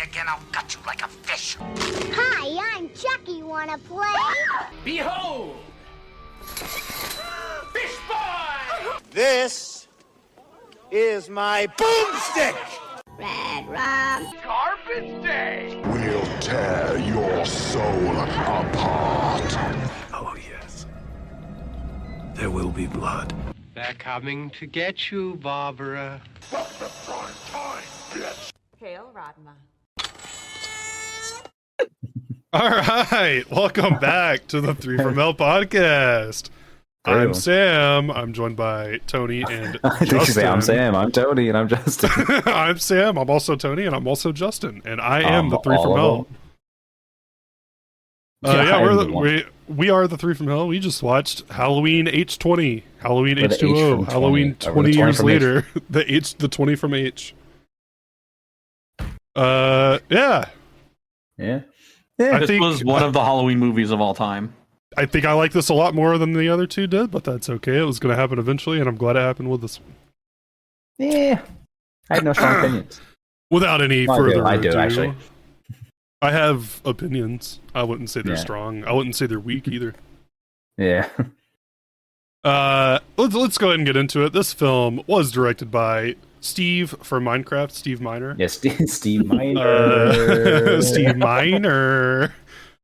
again, I'll gut you like a fish. Hi, I'm Chucky. Wanna play? Behold! Fish boy! This is my boomstick! Red rum. Garbage day! We'll tear your soul apart. Oh, yes. There will be blood. They're coming to get you, Barbara. Fuck the prime time, bitch. Hail, Radma. All right, welcome back to the Three from Hell podcast. I'm Sam. I'm joined by Tony and Justin. I'm Sam. I'm Tony, and I'm Justin. I'm Sam. I'm also Tony, and I'm also Justin. And I am the Three from Hell. We are the Three from Hell. We just watched Halloween H20, Halloween H2O, Halloween 20 years later, the 20 from H. Yeah. This was one of the Halloween movies of all time. I think I like this a lot more than the other two did, but that's okay. It was going to happen eventually, and I'm glad it happened with this one. Yeah. I have no strong opinions. Without any further I do, ado, actually. I have opinions. I wouldn't say they're strong. I wouldn't say they're weak either. Yeah. Let's go ahead and get into it. This film was directed by Steve from Minecraft, Steve Miner. Yes, Steve Miner. Steve Miner.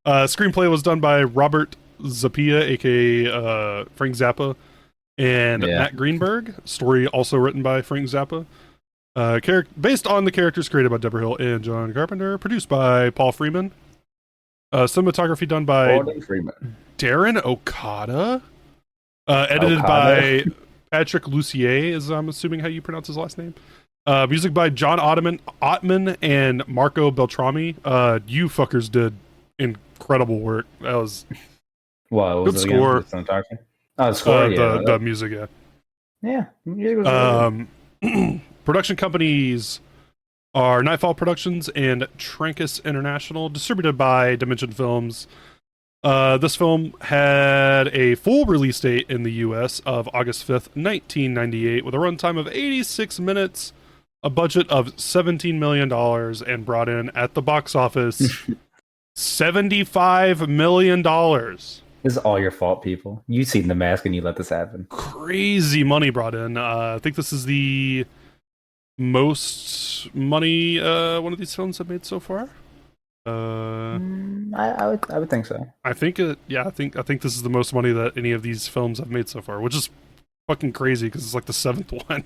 Screenplay was done by Robert Zappia, aka Frank Zappa, and Matt Greenberg. Story also written by Frank Zappa. Based on the characters created by Deborah Hill and John Carpenter. Produced by Paul Freeman. Cinematography done by Darren Okada. Edited by Patrick Lussier, is I'm assuming how you pronounce his last name. Music by John Ottman and Marco Beltrami. You fuckers did incredible work. That was good score. The score, the music, yeah. Music was really Production companies are Nightfall Productions and Trancas International, distributed by Dimension Films. This film had a full release date in the US of August 5th, 1998, with a runtime of 86 minutes, a budget of $17 million, and brought in at the box office $75 million. This is all your fault, people. You seen The Mask and you let this happen. Crazy money brought in. I think this is the most money one of these films have made so far. I would think so. I think I think this is the most money that any of these films have made so far, which is fucking crazy because it's like the 7th one.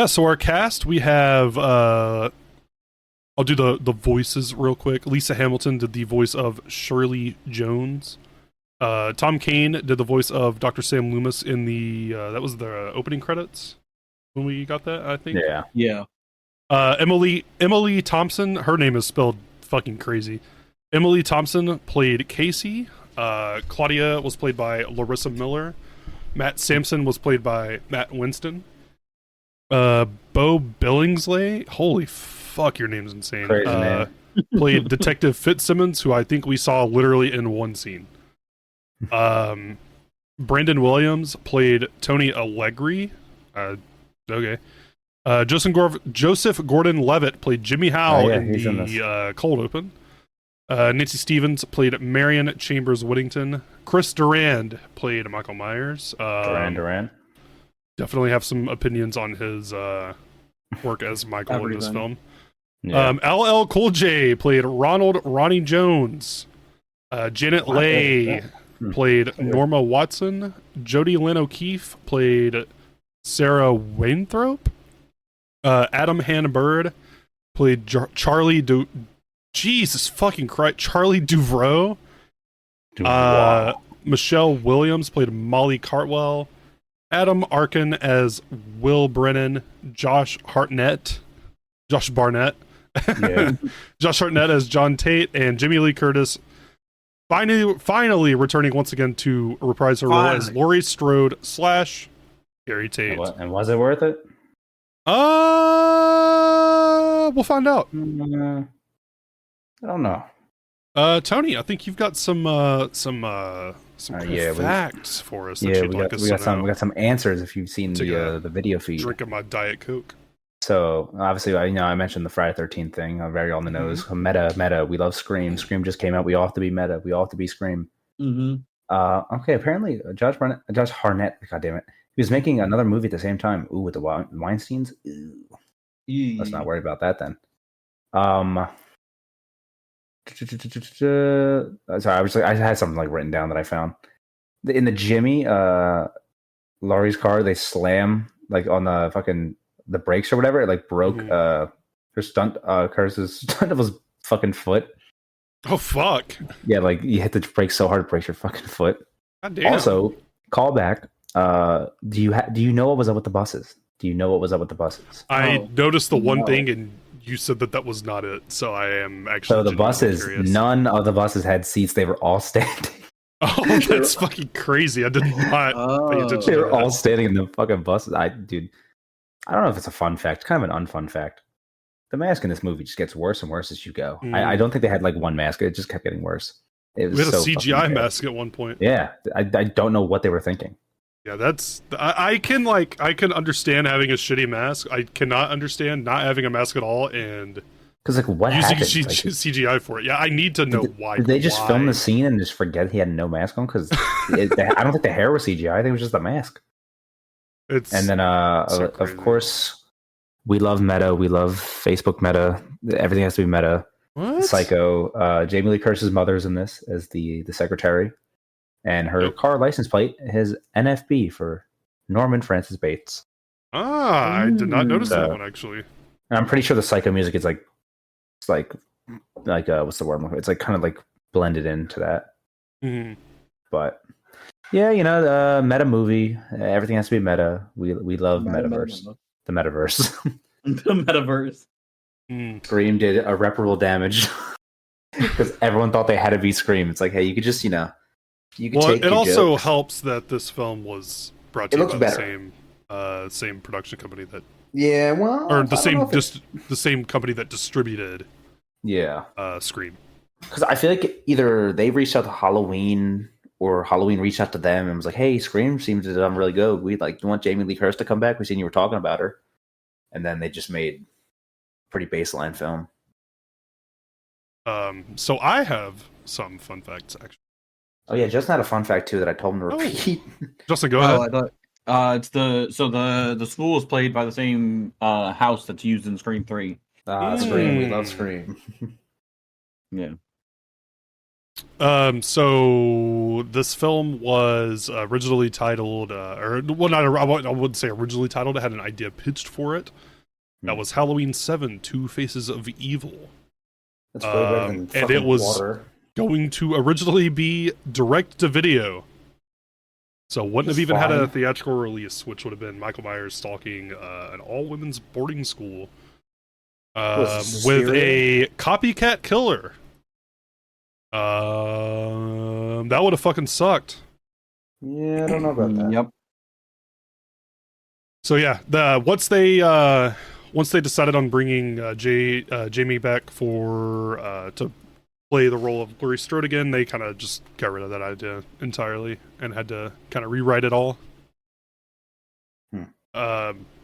So our cast, we have I'll do the voices real quick. Lisa Hamilton did the voice of Shirley Jones. Tom Kane did the voice of Dr. Sam Loomis in the that was the opening credits when we got that, I think. Yeah. Emily Thompson, her name is spelled fucking crazy. Emily Thompson played Casey. Claudia was played by Larissa Miller. Matt Sampson was played by Matt Winston. Bo Billingsley, holy fuck, your name's insane. Crazy name. Played Detective Fitzsimmons, who I think we saw literally in one scene. Brandon Williams played Tony Allegri. Okay. Joseph Gordon-Levitt played Jimmy Howe in the cold open. Nancy Stevens played Marion Chambers Whittington. Chris Durand played Michael Myers. Duran. Definitely have some opinions on his work as Michael in this film. Yeah. LL Cool J played Ronald Ronnie Jones. Janet Leigh played Norma Watson. Jodie Lynn O'Keefe played Sarah Wainthrope. Adam Hannah-Bird played Charlie Jesus fucking Christ, Charlie Duvreau. Michelle Williams played Molly Cartwell. Adam Arkin as Will Brennan. Josh Barnett. Josh Hartnett as John Tate, and Jimmy Lee Curtis finally returning once again to reprise her role as Laurie Strode / Gary Tate. And was it worth it? We'll find out. I don't know. Tony, I think you've got some facts for us. Yeah, we got some answers if you've seen the video feed. Drinking my Diet Coke. So obviously, I mentioned the Friday 13th thing, very on the nose. Meta. We love Scream. Scream just came out. We all have to be meta. We all have to be Scream. Okay, apparently Josh Harnett, God damn it, he was making another movie at the same time. Ooh, with the Weinsteins. Ooh. Let's not worry about that then. Sorry, I had something like written down that I found in the Jimmy Laurie's car. They slam like on the brakes or whatever. It like broke her stunt Curtis's stunt of his fucking foot. Oh fuck! Yeah, like you hit the brakes so hard it breaks your fucking foot. God damn. Also, callback. Do you know what was up with the buses? Do you know what was up with the buses? I noticed the one thing, and you said that was not it. So I am actually. So the buses, curious. none of the buses had seats. They were all standing. Oh, that's fucking crazy! I did not pay attention. They to were that. all standing in the fucking buses. I don't know if it's a fun fact. It's kind of an unfun fact. The mask in this movie just gets worse and worse as you go. I don't think they had like one mask. It just kept getting worse. It was We had so a CGI mask at one point. Yeah, I don't know what they were thinking. Yeah, that's I can understand having a shitty mask. I cannot understand not having a mask at all and because like what using happened? CGI for it. Yeah, I need to know why. Did they just film the scene and just forget he had no mask on? Because I don't think the hair was CGI. I think it was just the mask. And then of course we love meta. We love Facebook meta. Everything has to be meta. What? Psycho. Jamie Lee Curtis's mother's in this as the secretary. And her car license plate is NFB for Norman Francis Bates. I did not notice that one actually. And I'm pretty sure the Psycho music is like what's the word? It's like kind of like blended into that. Mm-hmm. But yeah, the meta movie. Everything has to be meta. We love metaverse. The metaverse. The metaverse. Scream did irreparable damage because everyone thought they had to be Scream. It's like, hey, you could just you could take. It also jokes. helps that this film was brought to you by better. the same production company that. Yeah, well, or the same company that distributed. Yeah. Scream. Because I feel like either they reached out to Halloween or Halloween reached out to them and was like, "Hey, Scream seems to have done really good. We want Jamie Lee Curtis to come back. We seen you were talking about her," and then they just made a pretty baseline film. So I have some fun facts actually. Oh yeah, Justin had a fun fact too that I told him to repeat. Justin, go ahead. I thought, it's the school is played by the same house that's used in Scream 3. Scream, we love Scream. Yeah. So this film was originally titled, I wouldn't say originally titled. It had an idea pitched for it. That was Halloween 7: Two Faces of Evil. That's way better than fucking and it was Water. Going to originally be direct to video. So wouldn't have even had a theatrical release, which would have been Michael Myers stalking an all-women's boarding school with a copycat killer. That would have fucking sucked. Yeah, I don't know about that. Yep. So yeah, once they decided on bringing Jamie back for to play the role of Laurie Strode again, they kind of just got rid of that idea entirely and had to kind of rewrite it all.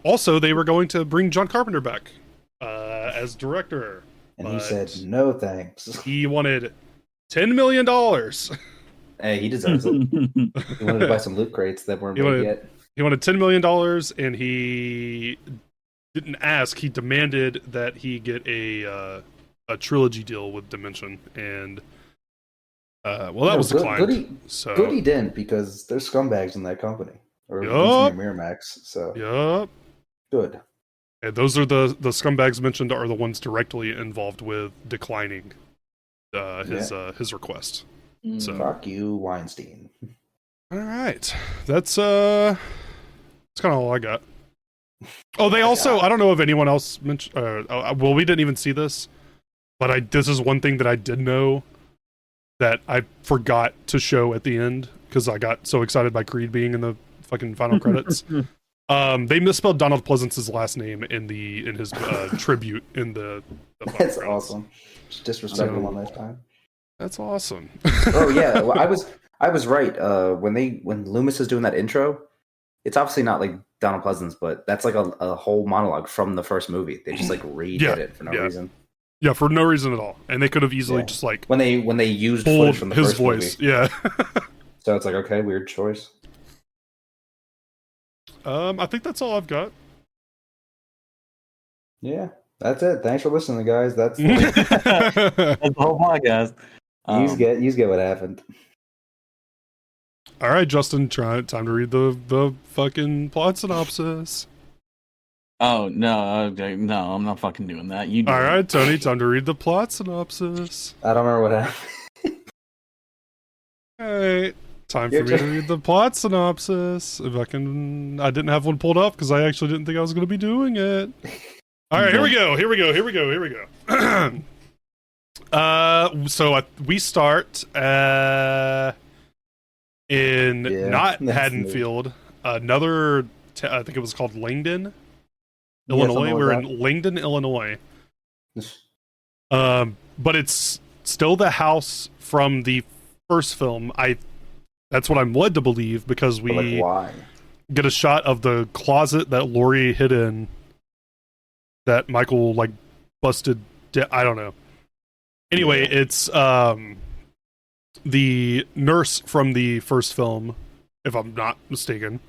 Also, they were going to bring John Carpenter back as director, and he said no thanks. He wanted $10 million. Hey, he deserves it. He wanted to buy some loot crates that weren't made yet. He wanted $10 million, and he didn't ask. He demanded that he get a trilogy deal with Dimension, and that was declined. Good he didn't, because there's scumbags in that company, or Miramax. So good. And those are the scumbags mentioned are the ones directly involved with declining his request. So fuck you, Weinstein. All right, that's kind of all I got. Oh, they also, I don't know if anyone else mentioned, well, we didn't even see this, but this is one thing that I did know that I forgot to show at the end because I got so excited by Creed being in the fucking final credits. They misspelled Donald Pleasance's last name in his tribute in the That's credits. awesome. Just disrespect him one last time. That's awesome. Oh yeah, well, I was right. When Loomis is doing that intro, it's obviously not like Donald Pleasance, but that's like a whole monologue from the first movie. They just like redid it for no reason. Yeah, for no reason at all. And they could have easily just like when they used pulled footage from the his first voice. movie. Yeah. So it's like, okay, weird choice. I think that's all I've got. Yeah, that's it. Thanks for listening, guys. That's That's the whole podcast. you get what happened. All right, Justin, time to read the fucking plot synopsis. Oh no, okay, no, I'm not fucking doing that. You do all it. right, Tony, time to read the plot synopsis. I don't remember what happened. All right, time for me to read the plot synopsis. If I didn't have one pulled up because I actually didn't think I was going to be doing it. All right, here we go. So we start in not Haddonfield, another. I think it was called Langdon, Illinois. We're in Langdon, Illinois. But it's still the house from the first film. That's what I'm led to believe because we get a shot of the closet that Laurie hid in that Michael like busted. I don't know. Anyway, it's the nurse from the first film, if I'm not mistaken.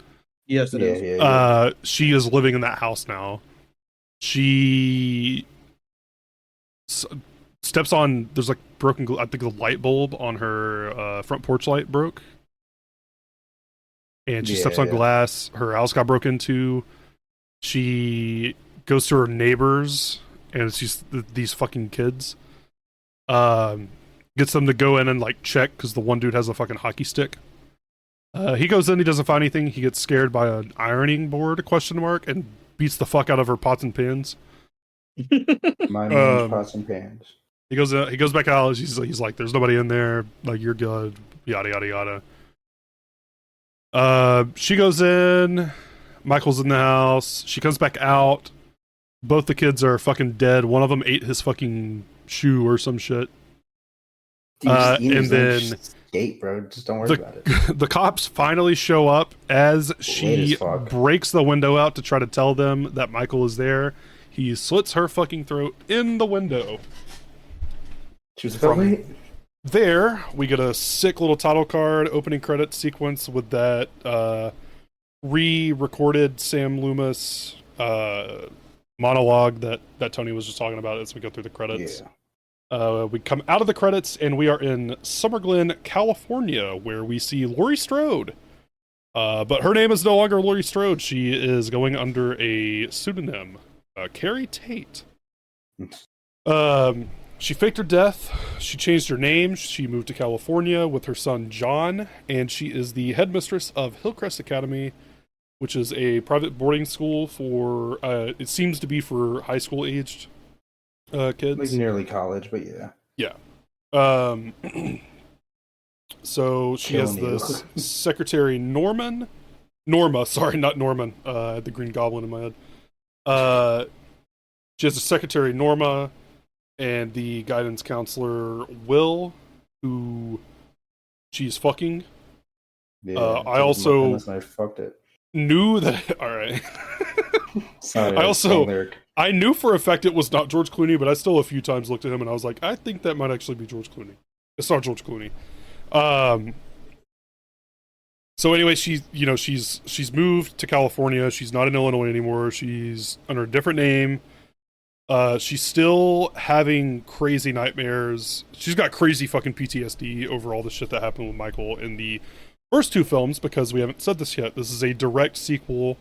Yes, it is. Yeah. She is living in that house now. She steps on. There's like broken. I think the light bulb on her front porch light broke, and she steps on glass. Her house got broke into. She goes to her neighbors, and she's these fucking kids. Gets them to go in and like check because the one dude has a fucking hockey stick. He goes in, he doesn't find anything. He gets scared by an ironing board ? And beats the fuck out of her pots and pans. My man's pots and pans. He goes back out. He's like, "There's nobody in there. Like you're good." Yada yada yada. She goes in. Michael's in the house. She comes back out. Both the kids are fucking dead. One of them ate his fucking shoe or some shit. And then skate, bro. Just don't worry about it. The cops finally show up as she breaks the window out to try to tell them that Michael is there. He slits her fucking throat in the window. She was from there. We get a sick little title card opening credit sequence with that re-recorded Sam Loomis monologue that Tony was just talking about as we go through the credits. Yeah. We come out of the credits and we are in Summer Glen, California, where we see Laurie Strode. But her name is no longer Laurie Strode. She is going under a pseudonym, Carrie Tate. She faked her death. She changed her name. She moved to California with her son John, and she is the headmistress of Hillcrest Academy, which is a private boarding school for, it seems to be for high school aged kids. Like nearly college, but yeah. Yeah. So she has this secretary Norma, sorry, not Norman. I had the Green Goblin in my head. She has a secretary Norma and the guidance counselor Will, who she's fucking. Yeah, I also I fucked it. knew that. All right. Sorry, I knew for a fact it was not George Clooney, but I still a few times looked at him and I was like, I think that might actually be George Clooney. It's not George Clooney. So anyway, she's moved to California. She's not in Illinois anymore. She's under a different name. She's still having crazy nightmares. She's got crazy fucking PTSD over all the shit that happened with Michael in the first two films, because we haven't said this yet. This is a direct sequel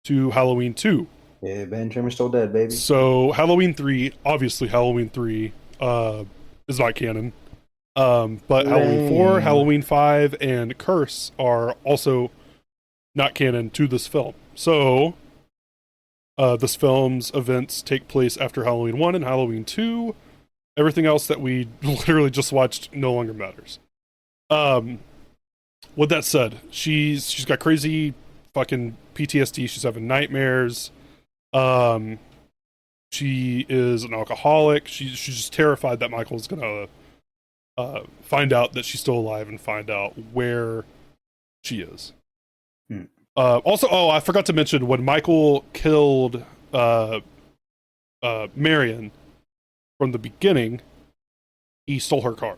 to Halloween 2. Yeah, Ben Trimmer's still dead, baby. So Halloween 3, obviously Halloween 3 is not canon. But Halloween 4, Halloween 5, and Curse are also not canon to this film. So this film's events take place after Halloween 1 and Halloween 2. Everything else that we literally just watched no longer matters. With that said, she's got crazy fucking PTSD. She's having nightmares. She is an alcoholic. She's just terrified that Michael's gonna find out that she's still alive and find out where she is. Also, I forgot to mention when Michael killed Marion from the beginning, he stole her car.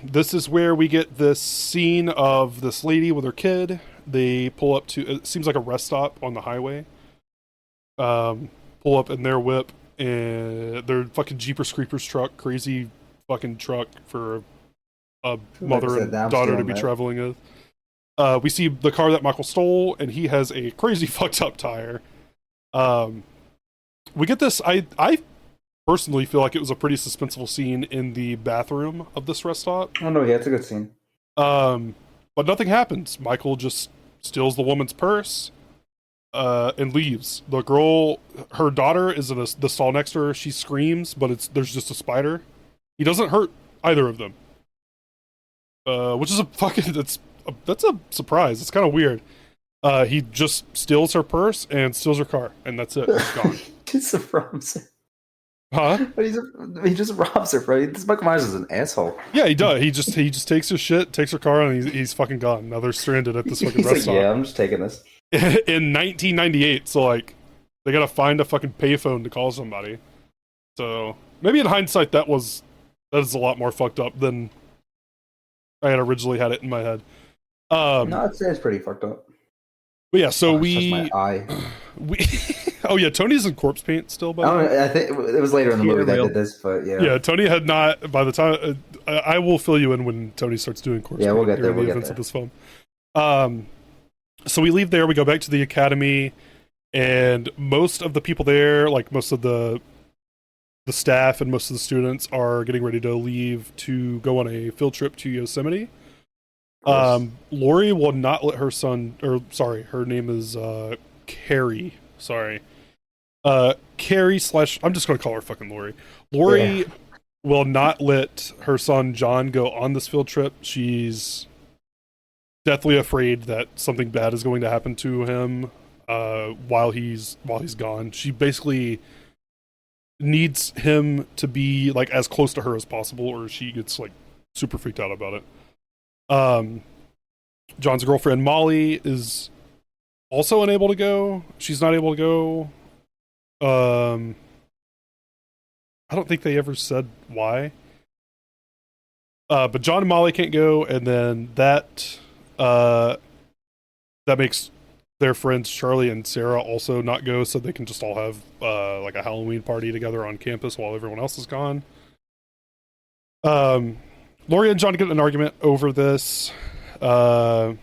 This is where we get this scene of this lady with her kid. They pull up to, it seems like a rest stop on the highway. Pull up in their whip, and their fucking Jeepers Creepers truck, crazy fucking truck for a mother and daughter to be traveling with. We see the car that Michael stole, and he has a crazy fucked up tire. We get this, I personally feel like it was a pretty suspenseful scene in the bathroom of this rest stop. Oh no, yeah, it's a good scene. But nothing happens. Michael just steals the woman's purse, and leaves. The girl, her daughter, is in the stall next to her. She screams, but there's just a spider. He doesn't hurt either of them, which is that's a surprise. It's kind of weird. He just steals her purse and steals her car, and that's it. It's gone. Just robs her. Huh? But he just robs her, bro. This Michael Myers is an asshole. Yeah, he does. He just takes her shit, takes her car, and he's fucking gone. Now they're stranded at this fucking rest stop. Yeah, I'm just taking this. In 1998, so like they gotta find a fucking payphone to call somebody. So maybe in hindsight that is a lot more fucked up than I had originally had it in my head. No, it's pretty fucked up. But yeah, so my eye. Oh yeah, Tony's in corpse paint still. By the way, I think it was later in the movie that did this, but yeah. Yeah, Tony had not. By the time I will fill you in when Tony starts doing corpse paint. Yeah, we'll get there. The events of this film. So we leave there. We go back to the academy, and most of the people there, like most of the staff and most of the students, are getting ready to leave to go on a field trip to Yosemite. Lori will not let her son, or sorry, her name is Carrie. Sorry. Carrie / I'm just going to call her fucking Lori. Lori will not let her son John go on this field trip. She's deathly afraid that something bad is going to happen to him while he's gone. She basically needs him to be like as close to her as possible, or she gets like super freaked out about it. John's girlfriend Molly is also unable to go. She's not able to go. I don't think they ever said why. But John and Molly can't go, and then that makes their friends Charlie and Sarah also not go, so they can just all have like a Halloween party together on campus while everyone else is gone. Lori and John get in an argument over this. And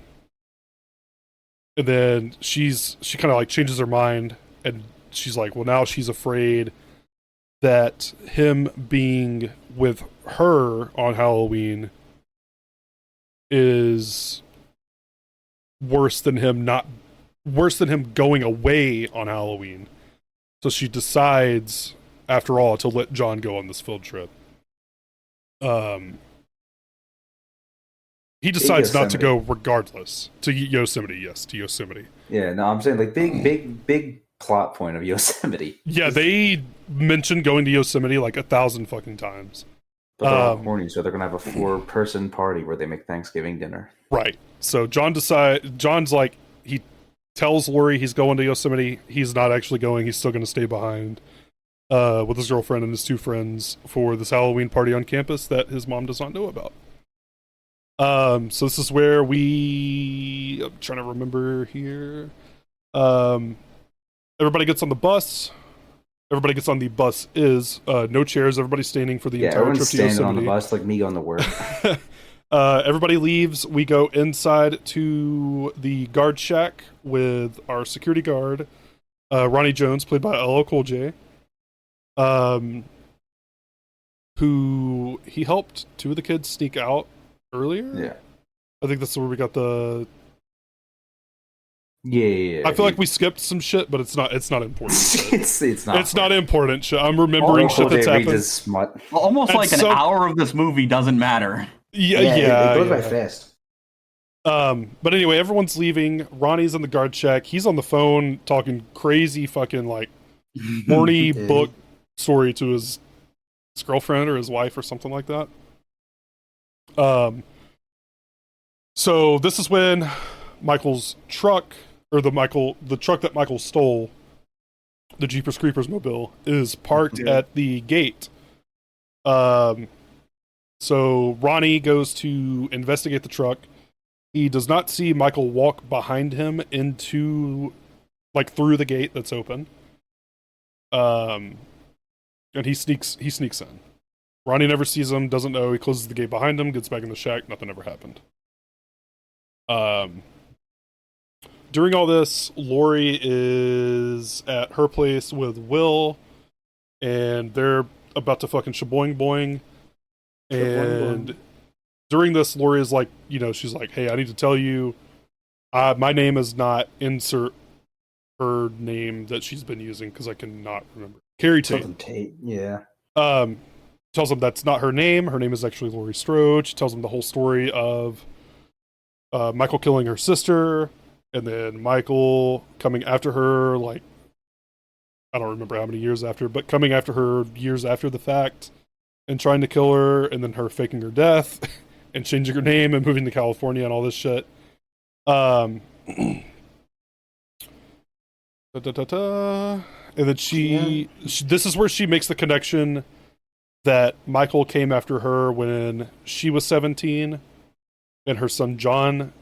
then she kind of like changes her mind, and she's like, well, now she's afraid that him being with her on Halloween is worse than him going away on Halloween. So she decides, after all, to let John go on this field trip. He decides not to go regardless. To Yosemite, yes, to Yosemite. Yeah, no, I'm saying like big plot point of Yosemite. Yeah, they mentioned going to Yosemite like 1,000 fucking times. But they're all horny, so they're gonna have a 4-person party where they make Thanksgiving dinner. Right. So John's like, he tells Lori he's going to Yosemite. He's not actually going. He's still going to stay behind with his girlfriend and his 2 friends for this Halloween party on campus that his mom does not know about. So this is where I'm trying to remember here. Everybody gets on the bus. Everybody gets on the bus no chairs. Everybody's standing for the entire trip to Yosemite. Standing on the bus like me going to work. Everybody leaves. We go inside to the guard shack with our security guard, Ronnie Jones, played by LL Cool J, who he helped 2 of the kids sneak out earlier. Yeah, I think that's where we got the. Yeah. I feel like we skipped some shit, but it's not important. it's not. It's not important shit. I'm remembering shit that's happened. Smut. Almost like an hour of this movie doesn't matter. Yeah. It goes by fast. But anyway, everyone's leaving. Ronnie's in the guard shack. He's on the phone talking crazy fucking like horny book story to his girlfriend or his wife or something like that. So this is when Michael's truck, or the truck that Michael stole, the Jeepers Creepers mobile, is parked at the gate. So Ronnie goes to investigate the truck. He does not see Michael walk behind him into, like, through the gate that's open. And he sneaks in. Ronnie never sees him, doesn't know. He closes the gate behind him, gets back in the shack. Nothing ever happened. During all this, Lori is at her place with Will, and they're about to fucking shaboing boing. And during this, Lori is like, she's like, hey, I need to tell you, my name is not insert her name that she's been using because I cannot remember. Carrie Tate. Yeah. Tells him that's not her name. Her name is actually Laurie Strode. She tells him the whole story of Michael killing her sister, and then Michael coming after her, like, I don't remember how many years after, but coming after her years after the fact and trying to kill her, and then her faking her death and changing her name and moving to California and all this shit. And then she this is where she makes the connection that Michael came after her when she was 17 and her son John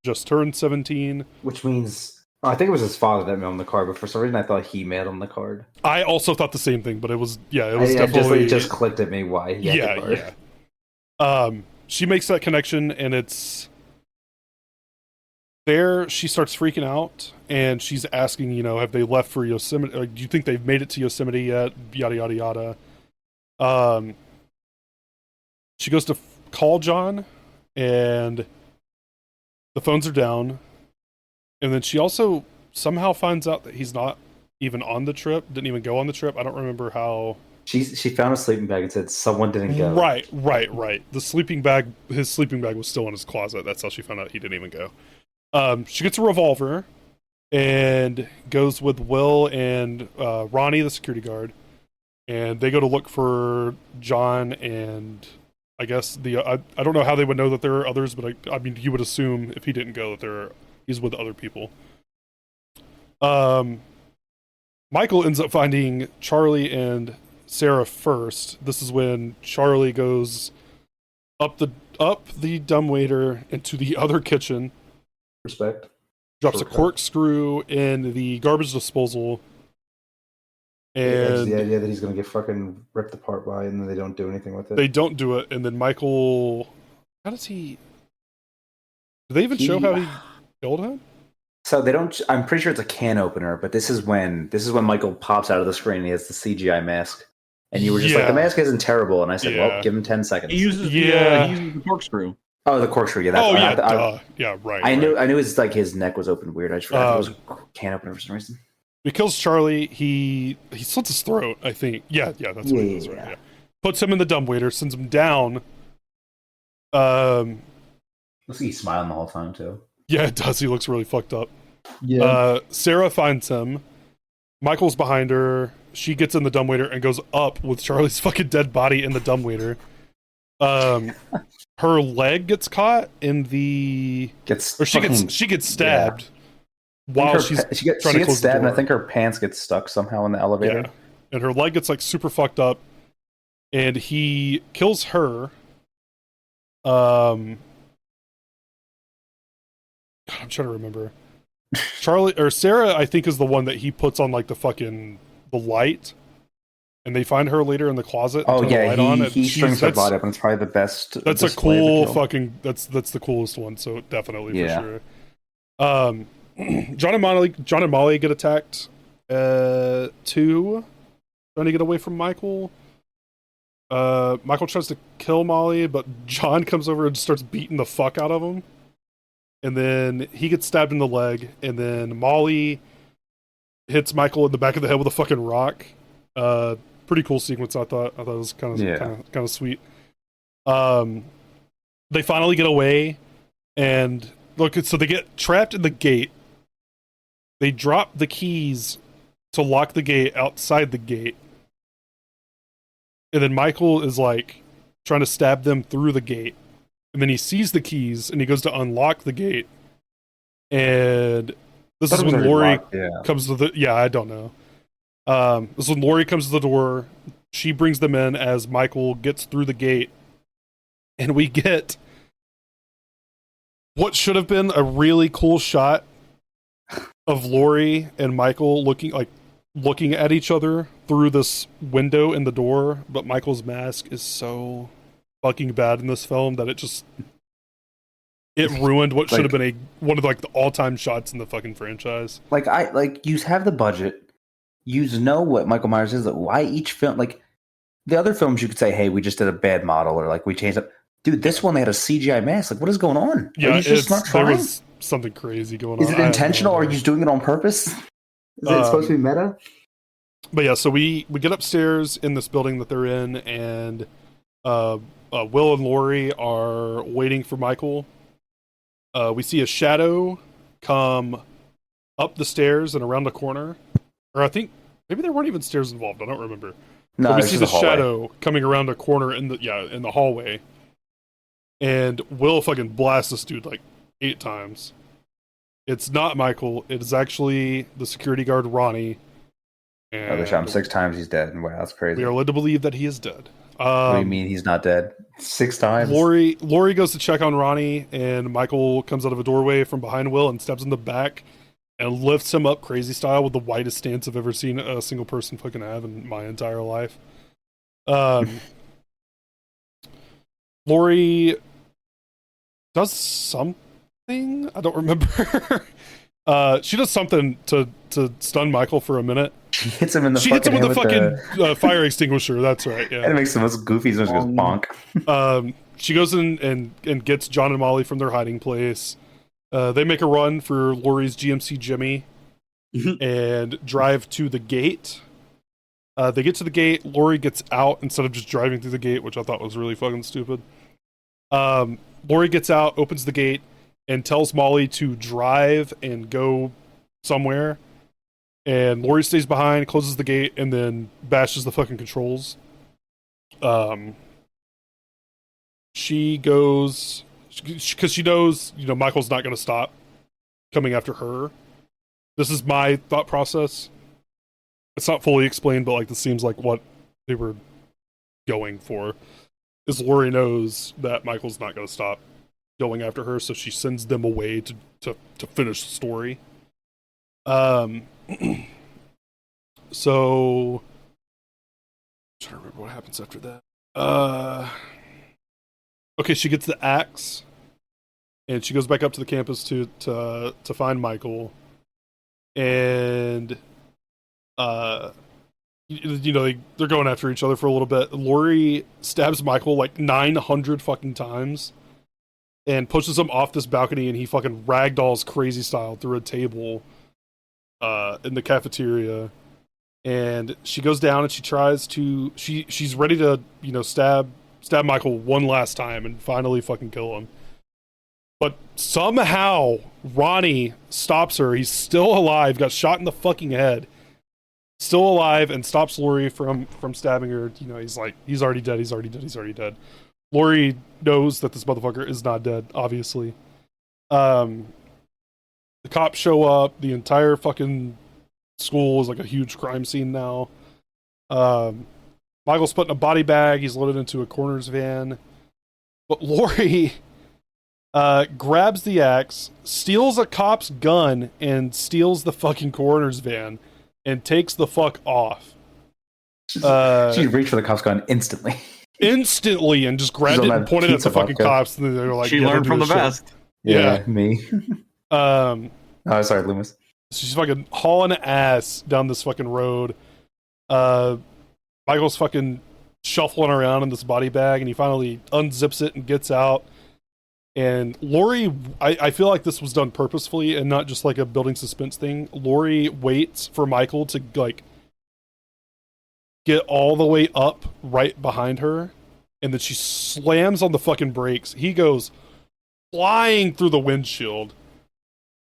just turned 17. Which means, I think it was his father that mailed him the card, but for some reason I thought he mailed him the card. I also thought the same thing, but it was definitely... It just clicked at me why he had the card. Yeah. She makes that connection, and it's... There, she starts freaking out, and she's asking, have they left for Yosemite? Or, do you think they've made it to Yosemite yet? Yada, yada, yada. She goes to call John, and the phones are down. And then she also somehow finds out that he's not even on the trip, didn't even go on the trip. I don't remember how. She found a sleeping bag and said someone didn't go. Right. His sleeping bag was still in his closet. That's how she found out he didn't even go. She gets a revolver and goes with Will and Ronnie, the security guard, and they go to look for John. And I guess I don't know how they would know that there are others, but I mean, you would assume if he didn't go that he's with other people. Michael ends up finding Charlie and Sarah first. This is when Charlie goes up the dumbwaiter into the other kitchen. Respect. Drops a corkscrew in the garbage disposal. And the idea that he's going to get fucking ripped apart by it, and then they don't do anything with it. They don't do it, and then Michael... How does he... Do they even show how he killed him? So they don't... I'm pretty sure it's a can opener, but this is when Michael pops out of the screen and he has the CGI mask. And you were just like, the mask isn't terrible. And I said, well, give him 10 seconds. He uses the corkscrew. Oh, the corkscrew. Yeah, right. I knew it's like his neck was open weird. I just forgot it was a can opener for some reason. He kills Charlie. He slits his throat, I think. Yeah, that's what it is. Right? Yeah. Puts him in the dumbwaiter, sends him down. Looks like he's smiling the whole time, too. Yeah, it does. He looks really fucked up. Yeah. Sarah finds him. Michael's behind her. She gets in the dumbwaiter and goes up with Charlie's fucking dead body in the dumbwaiter. Her leg gets caught in the... She gets stabbed. Yeah. While she gets stabbed, and I think her pants get stuck somehow in the elevator. Yeah. And her leg gets like super fucked up, and he kills her. God, I'm trying to remember. Sarah, I think, is the one that he puts on like the light, and they find her later in the closet. Oh yeah, the light he strings her body up, and it's probably the best. That's a cool fucking. That's the coolest one. So definitely for sure. John and Molly get attacked too, trying to get away from Michael. Michael tries to kill Molly, but John comes over and starts beating the fuck out of him. And then he gets stabbed in the leg, and then Molly hits Michael in the back of the head with a fucking rock. Pretty cool sequence, I thought. I thought it was kind of sweet. They finally get away, and so they get trapped in the gate. They drop the keys to lock the gate outside the gate. And then Michael is like trying to stab them through the gate. and then he sees the keys, and he goes to unlock the gate, and this is when Laurie comes to the... Yeah, I don't know. This is when Laurie comes to the door. She brings them in as Michael gets through the gate, and we get what should have been a really cool shot of Laurie and Michael looking at each other through this window in the door, but Michael's mask is so fucking bad in this film that it ruined what should have been one of the all-time shots in the fucking franchise. You have the budget, you know what Michael Myers is. Why each film? Like the other films, you could say, "Hey, we just did a bad model," or we changed it. Dude, this one they had a CGI mask. What is going on? Yeah, are you just not trying? There was something crazy going on. Is it intentional, or are you just doing it on purpose? Is it supposed to be meta? But yeah, so we get upstairs in this building that they're in, and Will and Laurie are waiting for Michael. We see a shadow come up the stairs and around the corner. Or I think maybe there weren't even stairs involved. I don't remember. No, but we see the hallway. shadow coming around a corner in the hallway. And Will fucking blasts this dude 8 times. It's not Michael. It is actually the security guard, Ronnie. And they shot him 6 times. He's dead. Wow, that's crazy. We are led to believe that he is dead. What do you mean he's not dead? 6 times? Laurie goes to check on Ronnie, and Michael comes out of a doorway from behind Will and stabs in the back and lifts him up crazy style with the widest stance I've ever seen a single person fucking have in my entire life. Laurie does something. I don't remember. She does something to stun Michael for a minute. She hits him in the fucking fire extinguisher. That's right. Yeah. And it makes the most goofy. So it goes bonk. She goes in and gets John and Molly from their hiding place. They make a run for Laurie's GMC Jimmy and drive to the gate. They get to the gate. Laurie gets out instead of just driving through the gate, which I thought was really fucking stupid. Laurie gets out, opens the gate, and tells Molly to drive and go somewhere. And Laurie stays behind, closes the gate, and then bashes the fucking controls. She goes... because she knows, Michael's not going to stop coming after her. This is my thought process. It's not fully explained, but this seems like what they were going for. Is Laurie knows that Michael's not going to stop going after her, so she sends them away to finish the story. So I'm trying to remember what happens after that. Okay, she gets the axe, and she goes back up to the campus to find Michael, and they're going after each other for a little bit. Laurie stabs Michael 900 fucking times, and pushes him off this balcony, and he fucking ragdolls crazy style through a table in the cafeteria. And she goes down and she tries to she's ready to stab Michael one last time and finally fucking kill him. But somehow Ronnie stops her. He's still alive, got shot in the fucking head. Still alive, and stops Laurie from stabbing her. He's already dead. Laurie knows that this motherfucker is not dead, obviously. The cops show up. The entire fucking school is a huge crime scene now. Michael's put in a body bag. He's loaded into a coroner's van. But Laurie grabs the axe, steals a cop's gun, and steals the fucking coroner's van, and takes the fuck off. She reached for the cop's gun instantly. And just grabbed it and pointed at the fucking cops. And they were like, she learned from the best. Yeah, me. Oh, sorry, Loomis. She's fucking hauling ass down this fucking road. Michael's fucking shuffling around in this body bag, and he finally unzips it and gets out. And Laurie, I feel like this was done purposefully and not just a building suspense thing. Laurie waits for Michael to get all the way up right behind her, and then she slams on the fucking brakes. He goes flying through the windshield.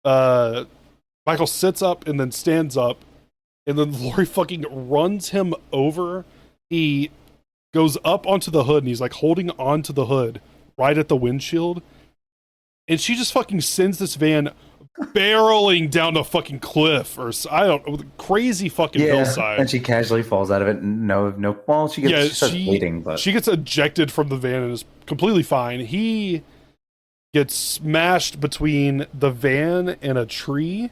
Michael sits up and then stands up, and then Laurie fucking runs him over. He goes up onto the hood, and he's holding onto the hood right at the windshield, and she just fucking sends this van barreling down the fucking cliff, or I don't know, crazy fucking hillside. And she casually falls out of it. No. Well, she starts bleeding, but she gets ejected from the van and is completely fine. He gets smashed between the van and a tree.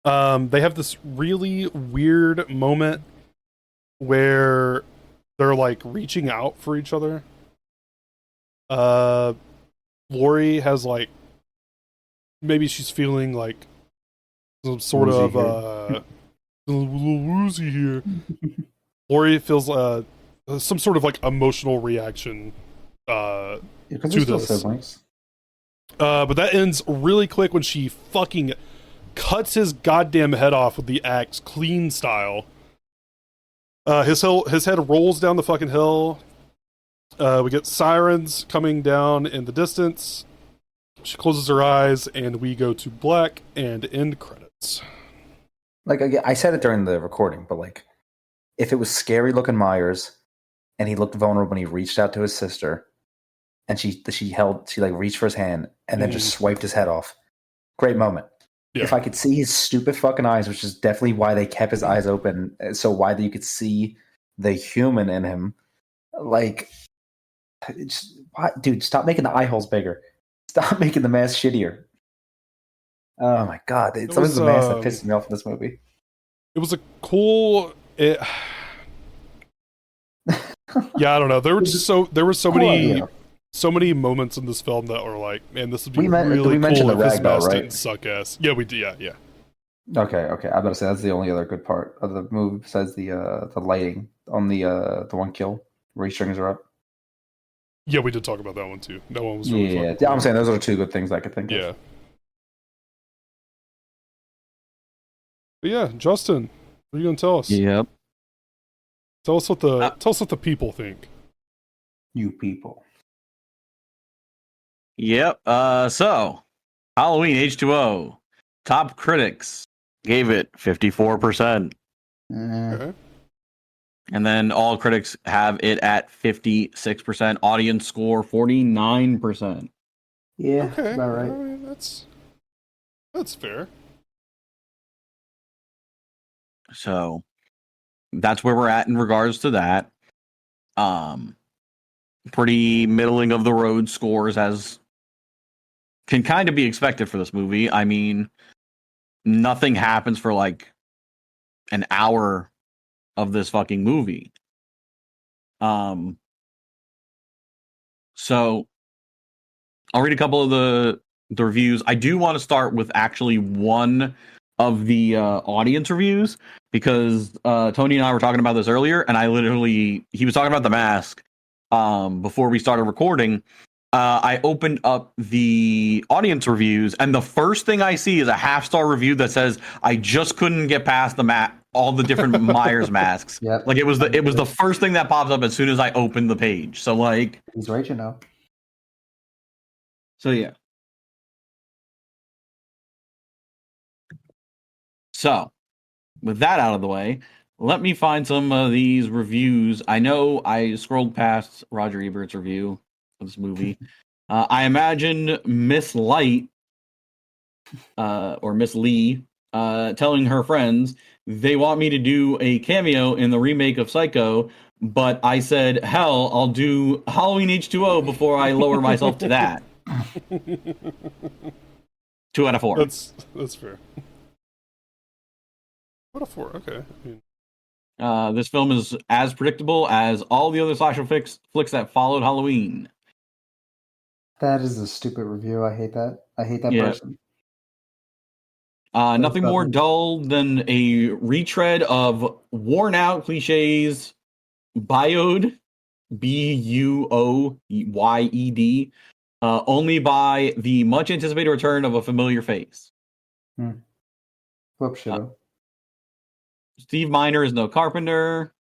They have this really weird moment where they're like reaching out for each other. Lori has like, maybe she's feeling like some sort of a little woozy here. Lori feels some sort of like emotional reaction to this. But that ends really quick when she fucking cuts his goddamn head off with the axe, clean style. His head rolls down the fucking hill. We get sirens coming down in the distance. She closes her eyes, and we go to black and end credits. Like, I said it during the recording, but like, if it was scary looking Myers, and he looked vulnerable when he reached out to his sister, and she like reached for his hand, and then just swiped his head off. Great moment. Yeah. If I could see his stupid fucking eyes, which is definitely why they kept his eyes open, so wide that you could see the human in him. Like, dude, stop making the eye holes bigger. Stop making the mask shittier. Oh my god, it's always the mask that pissed me off in this movie. It was a cool. Yeah, I don't know. There were so many moments in this film that were like, man, this would be really cool if this mask didn't suck ass. Yeah, we did. Yeah. Okay. I'm about to say that's the only other good part of the movie besides the lighting on the one kill where he strings her up. Yeah, we did talk about that one too. That one was really fun. Yeah, I'm saying those are two good things I could think of. Yeah. But yeah, Justin, what are you gonna tell us? Yep. Tell us what the people think. You people. Yep. So Halloween H20 top critics gave it 54%. Okay. And then all critics have it at 56%. Audience score 49%. Yeah, okay. That's about right. I mean, that's fair. So that's where we're at in regards to that. Pretty middling of the road scores, as can kind of be expected for this movie. I mean, nothing happens for like an hour of this fucking movie. So I'll read a couple of the reviews. I do want to start with actually one of the audience reviews, because Tony and I were talking about this earlier, and he was talking about The Mask before we started recording. I opened up the audience reviews, and the first thing I see is a 5-star review that says, "I just couldn't get past all the different Myers masks." Yep. Like it was the first thing that pops up as soon as I opened the page. So like, he's right, you know. So yeah. So with that out of the way, let me find some of these reviews. I know I scrolled past Roger Ebert's review of this movie. I imagine Miss Light or Miss Lee telling her friends they want me to do a cameo in the remake of Psycho, but I said, hell, I'll do Halloween H20 before I lower myself to that. 2 out of 4. That's fair. 2 out of 4. Okay. I mean... this film is as predictable as all the other slasher flicks that followed Halloween. That is a stupid review. I hate that. I hate that person. Nothing more dull than a retread of worn out cliches, Buoyed, Buoyed, only by the much anticipated return of a familiar face. Whoop shit. Steve Miner is no Carpenter.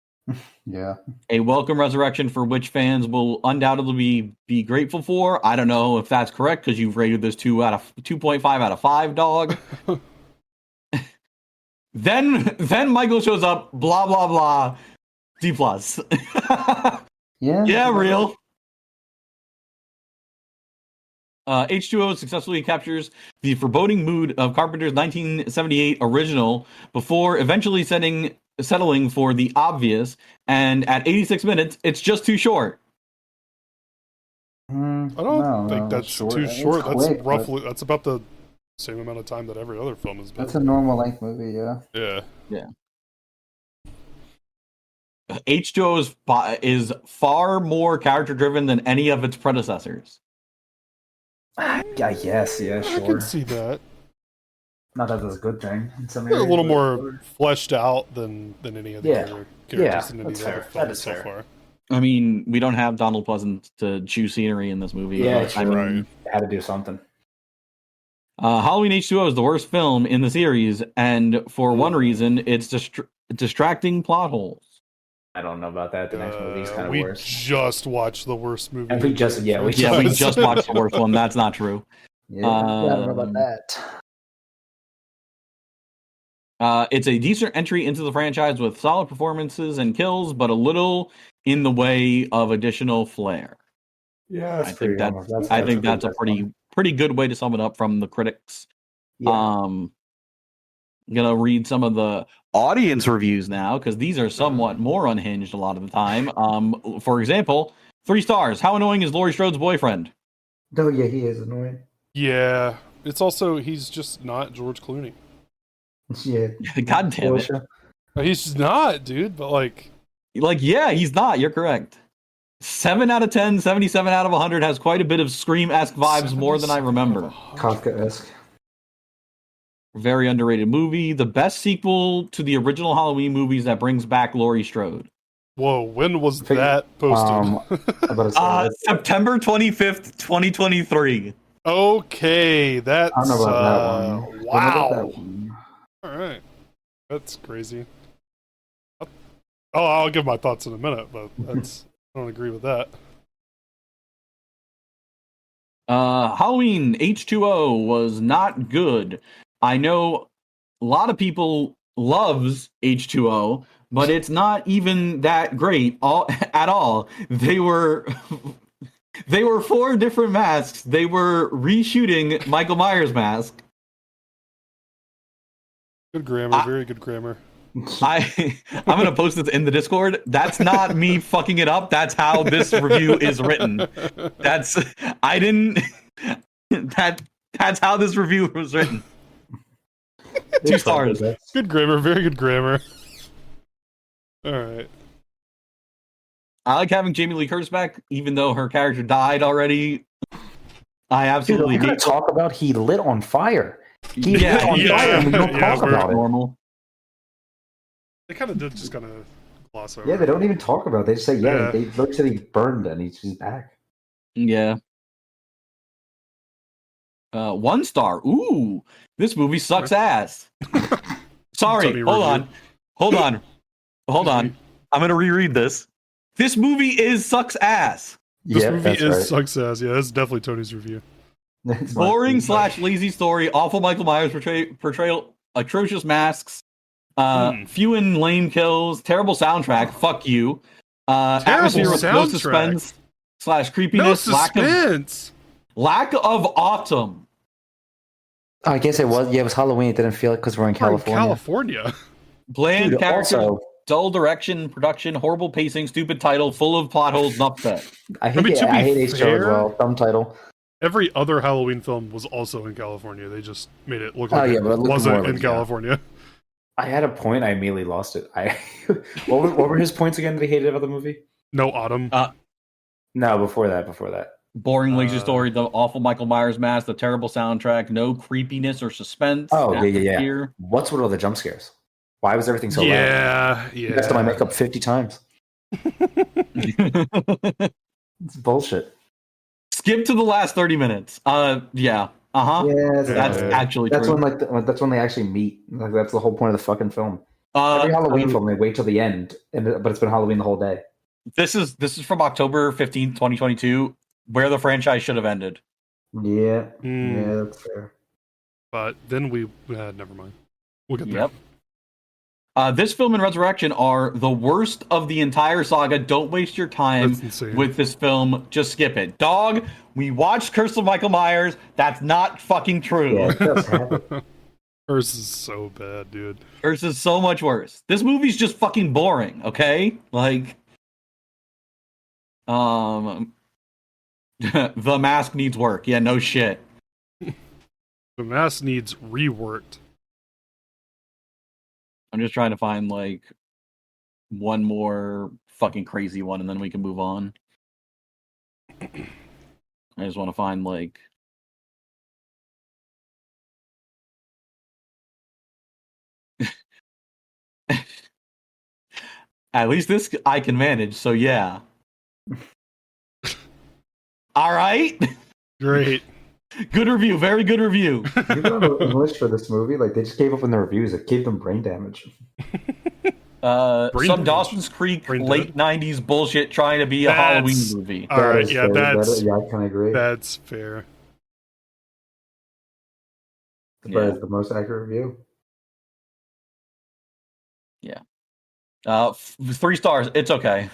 Yeah. A welcome resurrection for which fans will undoubtedly be grateful for. I don't know if that's correct, because you've rated this 2.5 out of 5, dog. Then Michael shows up, blah blah blah, D+. Yeah. Yeah, real. H2O successfully captures the foreboding mood of Carpenter's 1978 original before eventually settling for the obvious, and at 86 minutes, it's just too short. I don't think that's too short. That's about the same amount of time that every other film has been. That's a normal length movie, yeah. Yeah. H2O is far more character driven than any of its predecessors. I guess, yeah, sure. I can see that. Not that that's a good thing. In some They're a areas, little more fleshed out than any of the other characters in any of the other That films is so fair. far. I mean, we don't have Donald Pleasance to chew scenery in this movie. Yeah, but, I mean, had to do something. Halloween H2O is the worst film in the series, and for one reason, it's distracting plot holes. I don't know about that. The next movie's kind of we worse. just watched the worst movie. And we just we just watched the worst one. That's not true. Yeah, I don't know about that. It's a decent entry into the franchise with solid performances and kills, but a little in the way of additional flair. Yeah, I think that's a pretty good way to sum it up from the critics. Yeah. I'm gonna read some of the audience reviews now because these are somewhat more unhinged a lot of the time. For example, 3 stars. How annoying is Laurie Strode's boyfriend? Oh yeah, he is annoying. Yeah, it's also he's just not George Clooney. Yeah. God damn it. He's just not, dude. But like, yeah, he's not. You're correct. 7 out of 10, 77 out of 100 has quite a bit of Scream-esque vibes, more than I remember. Kafka-esque. Very underrated movie. The best sequel to the original Halloween movies that brings back Laurie Strode. Whoa, when was that posted? September 25th, 2023. Okay, that's I don't know about that one. wow. All right, that's crazy. I'll give my thoughts in a minute, but I don't agree with that. Halloween H2O was not good. I know a lot of people loves H2O, but it's not even that great at all. They were 4 different masks. They were reshooting Michael Myers' mask. Good grammar, very good grammar. I'm gonna post this in the Discord. That's not me fucking it up. That's how this review is written. That's how this review was written. 2 stars. Good grammar, very good grammar. All right. I like having Jamie Lee Curtis back, even though her character died already. I absolutely hate talk about he lit on fire. He lit on fire and we don't talk about it. Normal. They kind of did just kind of gloss over. Yeah, they don't even talk about it. They just say, they literally burned and he's back. Yeah. 1 star. Ooh, this movie sucks ass. Sorry, hold on. I'm gonna reread this. This movie sucks ass. This movie sucks ass. Yeah, that's definitely Tony's review. Boring / lazy story, awful Michael Myers portrayal, atrocious masks, few and lame kills, terrible soundtrack, fuck you, atmosphere with no suspense / creepiness, no suspense. Lack of autumn. I guess it was. Yeah, it was Halloween. It didn't feel it because we're in California. Bland character, dull direction, production, horrible pacing, stupid title, full of plot holes, enough said. I hate H2O as well. Dumb title. Every other Halloween film was also in California. They just made it look like it wasn't in California. I had a point. I immediately lost it. What were his points again that he hated about the movie? No autumn. No, before that. Boring lazy story, the awful Michael Myers mask, the terrible soundtrack, no creepiness or suspense. Oh, yeah. What's with all the jump scares? Why was everything so loud? Yeah. I messed up my makeup 50 times. It's bullshit. Skip to the last 30 minutes. Yeah. Yeah, that's actually that's true. That's when they actually meet. Like, that's the whole point of the fucking film. Every Halloween film, they wait till the end, but it's been Halloween the whole day. This is from October 15th, 2022, where the franchise should have ended. Yeah, that's fair. But then we never mind. We'll get there. Yep. This film and Resurrection are the worst of the entire saga. Don't waste your time with this film. Just skip it. Dog, we watched Curse of Michael Myers. That's not fucking true. Yeah, it does have it. Curse is so bad, dude. Curse is so much worse. This movie's just fucking boring, okay? Like, The Mask needs work. Yeah, no shit. The Mask needs reworked. I'm just trying to find, like, one more fucking crazy one, and then we can move on. I just want to find, like... At least this I can manage, so yeah. All right. Great. Good review. Very good review. You know the English for this movie, like they just gave up in the reviews. It gave them brain damage. Some Dawson's Creek late '90s bullshit trying to be a Halloween movie. All right, yeah, that's yeah, I kind of agree. That's fair. But it's the most accurate review. Yeah. 3 stars. It's okay.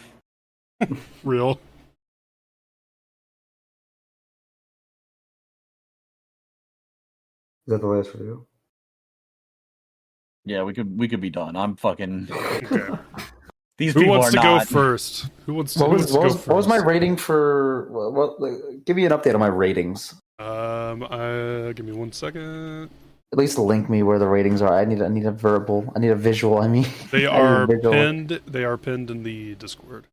Real. Is that the last review? Yeah, we could be done. I'm fucking. Okay. These Who people wants are to not. go first? Who wants to, What who was, wants to what go was, first? what was my rating for? Give me an update on my ratings. Give me 1 second. At least link me where the ratings are. I need a verbal. I need a visual. I mean, They are pinned. They are pinned in the Discord.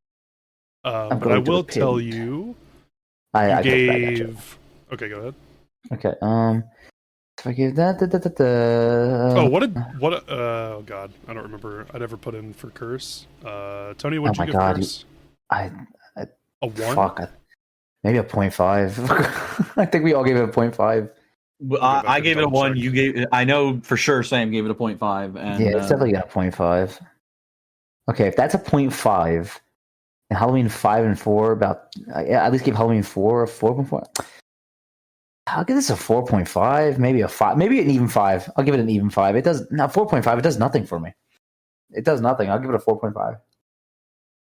But I will tell you. I gave. Okay, go ahead. Okay. If I give that. Oh god, I don't remember. I never put in for Curse. Tony, what'd you give Curse? A 1? Fuck. Maybe a 0.5. I think we all gave it a 0.5. I gave it a 1. You gave. I know for sure. Sam gave it a 0.5. And yeah, it's definitely got a 0.5. Okay, if that's a 0.5, and Halloween 5 and 4 I at least give Halloween 4 a 4.4. I'll give this a 4.5, maybe a 5, maybe an even 5. I'll give it an even 5. It does not 4.5. It does nothing for me. It does nothing. I'll give it a 4.5.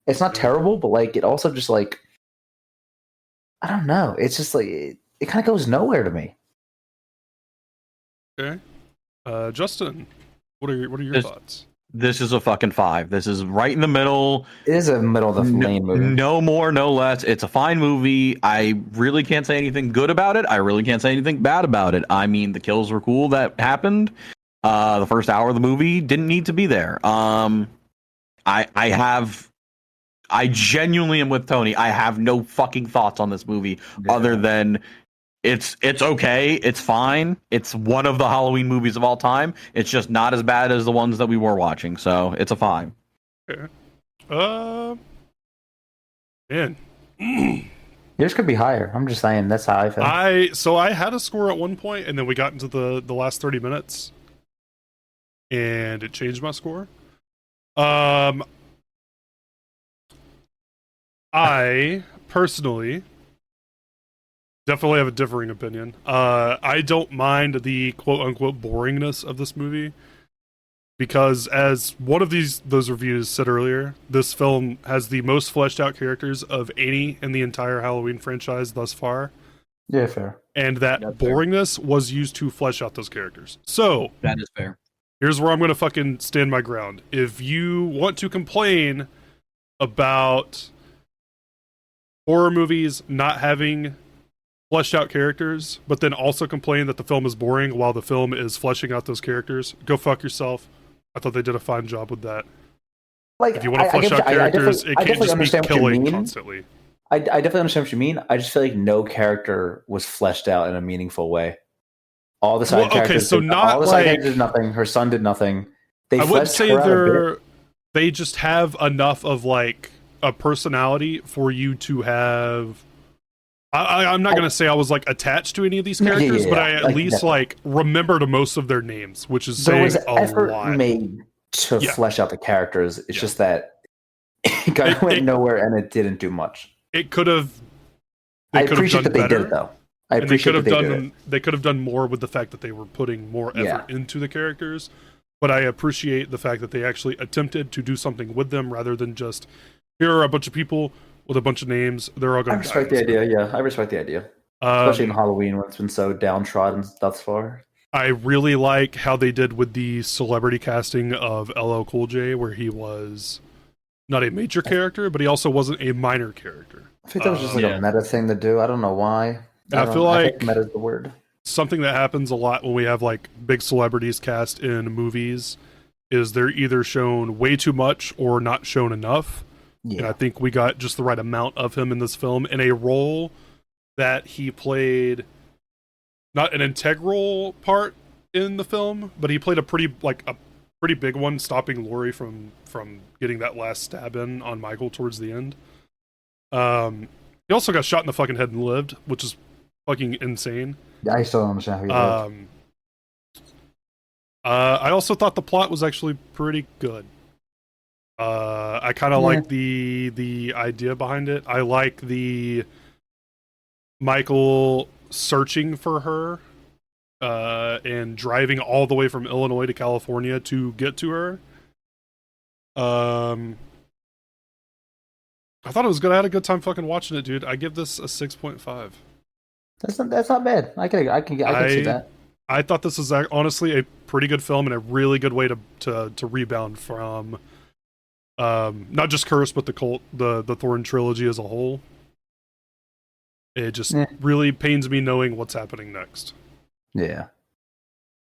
It's not terrible, but like it also just like I don't know. It's just like it kind of goes nowhere to me. Okay, Justin, what are your thoughts? This is a fucking 5. This is right in the middle. It is a middle of the lane movie. No more, no less. It's a fine movie. I really can't say anything good about it. I really can't say anything bad about it. I mean, the kills were cool that happened. The first hour of the movie didn't need to be there. I genuinely am with Tony. I have no fucking thoughts on this movie other than it's okay. It's fine. It's one of the Halloween movies of all time. It's just not as bad as the ones that we were watching. So it's a 5. Okay. Man. Yours could be higher. I'm just saying that's how I feel. So I had a score at one point, and then we got into the last 30 minutes, and it changed my score. I personally definitely have a differing opinion. I don't mind the quote-unquote boringness of this movie because, as one of those reviews said earlier, this film has the most fleshed out characters of any in the entire Halloween franchise thus far. Yeah, fair. And that boringness was used to flesh out those characters. So that is fair. Here's where I'm going to fucking stand my ground. If you want to complain about horror movies not having fleshed out characters, but then also complain that the film is boring while the film is fleshing out those characters, go fuck yourself. I thought they did a fine job with that. Like, if you want to flesh out characters, it can't just be killing constantly. I definitely understand what you mean. I just feel like no character was fleshed out in a meaningful way. All the side characters, so not all the side characters did nothing. Her son did nothing. I wouldn't say they just have enough of like a personality for you to have. I'm not going to say I was like attached to any of these characters, but I at least like remembered most of their names, which is saying was a effort lot. Made to flesh out the characters. It's just that it went nowhere and it didn't do much. It could have. I appreciate that they did it, though. I appreciate that they did it. They could have done more with the fact that they were putting more effort into the characters. but I appreciate the fact that they actually attempted to do something with them rather than just, here are a bunch of people with a bunch of names. They're all going to die. I respect the idea. Yeah, I respect the idea. Especially in Halloween when it's been so downtrodden thus far. I really like how they did with the celebrity casting of LL Cool J, where he was not a major character, but he also wasn't a minor character. I think that was just like a meta thing to do. I don't know why. I feel like meta is the word. Something that happens a lot when we have like big celebrities cast in movies is they're either shown way too much or not shown enough. Yeah. And I think we got just the right amount of him in this film in a role that he played not an integral part in the film, but he played a pretty big one, stopping Laurie from getting that last stab in on Michael towards the end. He also got shot in the fucking head and lived, which is fucking insane. Yeah, I still don't understand how he lived. I also thought the plot was actually pretty good. I kind of like the idea behind it. I like the Michael searching for her and driving all the way from Illinois to California to get to her. I thought it was good. I had a good time fucking watching it, dude. I give this a 6.5. That's not bad. I can see that. I thought this was honestly a pretty good film and a really good way to rebound from not just Curse, but the Thorn trilogy as a whole. It just really pains me knowing what's happening next. Yeah.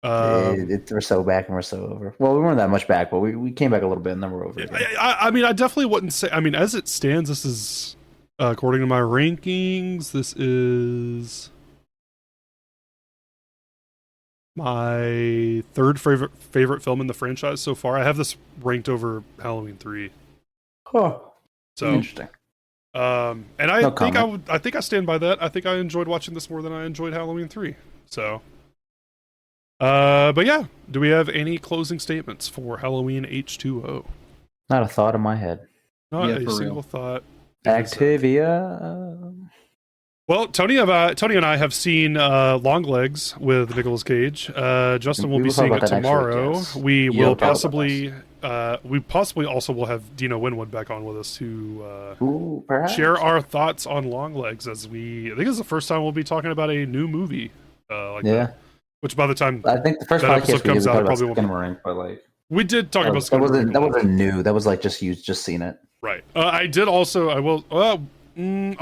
We're so back and we're so over. Well, we weren't that much back, but we came back a little bit and then we're over again. I mean, I definitely wouldn't say... I mean, as it stands, this is... according to my rankings, this is... my third favorite film in the franchise so far. I have this ranked over Halloween 3. Huh. So interesting. And I think I stand by that. I think I enjoyed watching this more than I enjoyed Halloween 3. So but yeah, do we have any closing statements for Halloween H20? Not a thought in my head. Not a single thought. Activia. Well, Tony and I have seen Longlegs with Nicolas Cage. Justin will be seeing it tomorrow. Week, yes. We will possibly also will have Dino Winwood back on with us to share our thoughts on Longlegs, as I think it's the first time we'll be talking about a new movie that. Which by the time I think the first episode comes out, probably won't be. But we did talk about Skinamarink. That wasn't new. That was like just seen it. Right. I did also. I will. I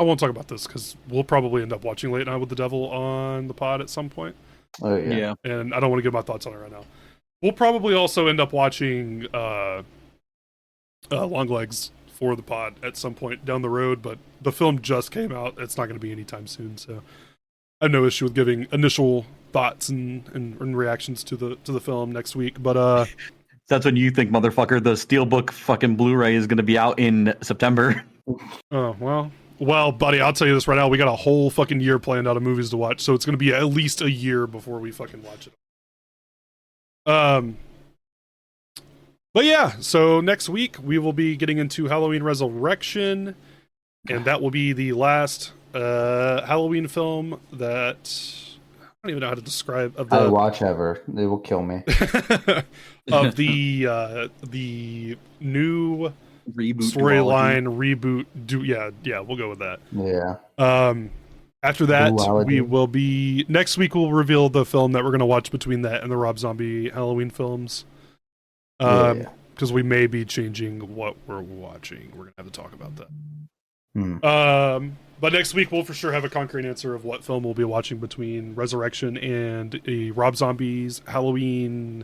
won't talk about this because we'll probably end up watching Late Night with the Devil on the pod at some point. Oh yeah. And I don't want to give my thoughts on it right now. We'll probably also end up watching Longlegs for the pod at some point down the road, but the film just came out. It's not going to be anytime soon, so I have no issue with giving initial thoughts and reactions to the film next week. But that's when you think, motherfucker, the Steelbook fucking Blu-ray is going to be out in September. Oh, well, buddy, I'll tell you this right now. We got a whole fucking year planned out of movies to watch, so it's going to be at least a year before we fucking watch it. But yeah, so next week we will be getting into Halloween Resurrection, and that will be the last Halloween film that I don't even know how to describe. I watch ever. They will kill me. Of the new reboot storyline reboot. We'll go with that. Yeah. After that, we will be next week. We'll reveal the film that we're going to watch between that and the Rob Zombie Halloween films. Because we may be changing what we're watching. We're going to have to talk about that. But next week we'll for sure have a concrete answer of what film we'll be watching between Resurrection and a Rob Zombie's Halloween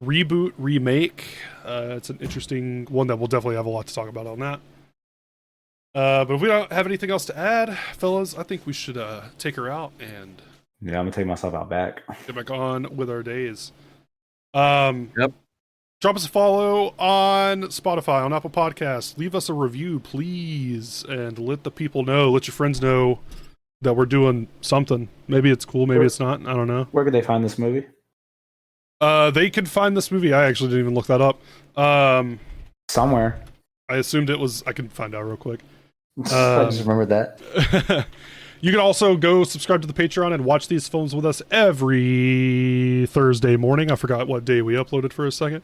reboot remake. It's an interesting one that we'll definitely have a lot to talk about on that. But if we don't have anything else to add, fellas, I think we should take her out and I'm gonna take myself out back. Get back on with our days. Yep. Drop us a follow on Spotify, on Apple Podcasts. Leave us a review, please, and let the people know. Let your friends know that we're doing something. Maybe it's cool, maybe it's not. I don't know. Where could they find this movie? They can find this movie. I actually didn't even look that up. Somewhere. I assumed it was. I can find out real quick. I just remembered that. You can also go subscribe to the Patreon and watch these films with us every Thursday morning. I forgot what day we uploaded for a second.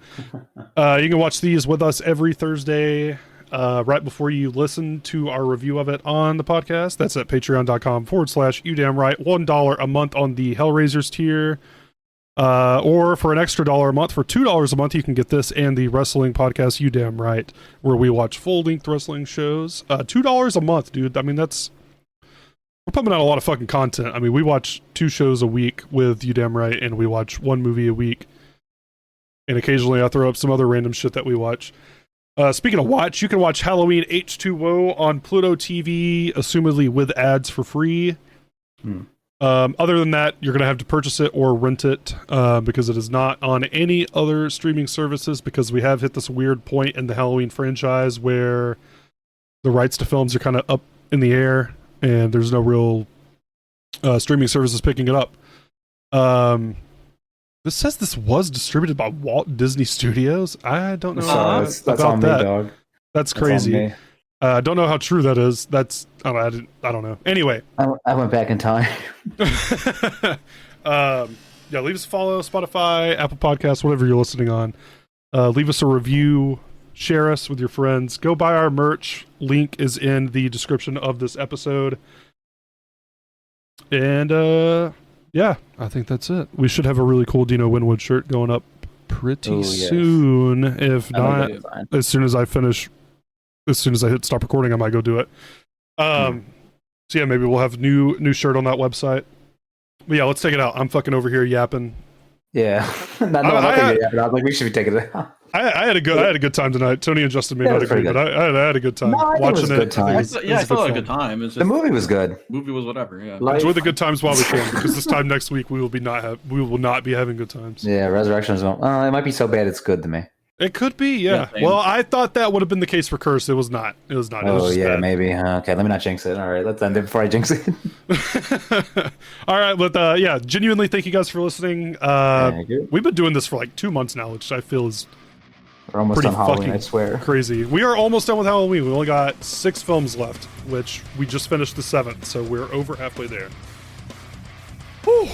You can watch these with us every Thursday right before you listen to our review of it on the podcast. That's at patreon.com/youdamnright. $1 a month on the Hellraisers tier. Or for an extra $1 a month, for $2 a month, you can get this and the wrestling podcast, You Damn Right, where we watch full-length wrestling shows. $2 a month, dude. I mean, we're pumping out a lot of fucking content. I mean, we watch 2 shows a week with You Damn Right, and we watch 1 movie a week. And occasionally I throw up some other random shit that we watch. Speaking of watch, you can watch Halloween H20 on Pluto TV, assumedly with ads for free. Other than that, you're going to have to purchase it or rent it because it is not on any other streaming services, because we have hit this weird point in the Halloween franchise where the rights to films are kind of up in the air and there's no real streaming services picking it up. This says this was distributed by Walt Disney Studios. I don't know that's about on me, that. dog. That's crazy. I don't know how true that is. I don't know. Anyway, I went back in time. Yeah, leave us a follow, Spotify, Apple Podcasts, whatever you're listening on. Leave us a review, share us with your friends. Go buy our merch. Link is in the description of this episode. And yeah, I think that's it. We should have a really cool Dino Winwood shirt going up pretty soon. If not, as soon as I hit stop recording, I might go do it. So yeah, maybe we'll have new shirt on that website. But yeah, let's take it out. I'm fucking over here yapping. Yeah, I was like, we should be taking it out. I had a good time tonight. Tony and Justin may not agree, but I had a good time watching it. I still had a good time. It's just, the movie was good. Movie was whatever. Yeah. Enjoy the good times while we can, because this time next week we will not be having good times. Yeah, Resurrections. It might be so bad it's good to me. It could be, yeah. Well, I thought that would have been the case for Curse. It was not. It was not. Oh, yeah, bad. Maybe. Okay, let me not jinx it. All right, let's end it before I jinx it. All right, but yeah, genuinely thank you guys for listening. We've been doing this for like 2 months now, which I feel is we're almost pretty done Halloween, fucking I swear. crazy. We are almost done with Halloween. We only got 6 films left, which we just finished the 7th, so we're over halfway there. Whew.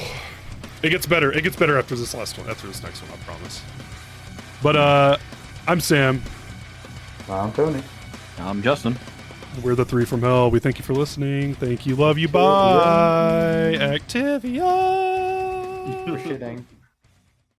It gets better. It gets better after this last one. After this next one, I promise. But I'm Sam. I'm Tony. I'm Justin. We're the 3 from Hell. We thank you for listening. Thank you. Love you. Bye. Activia. For shitting.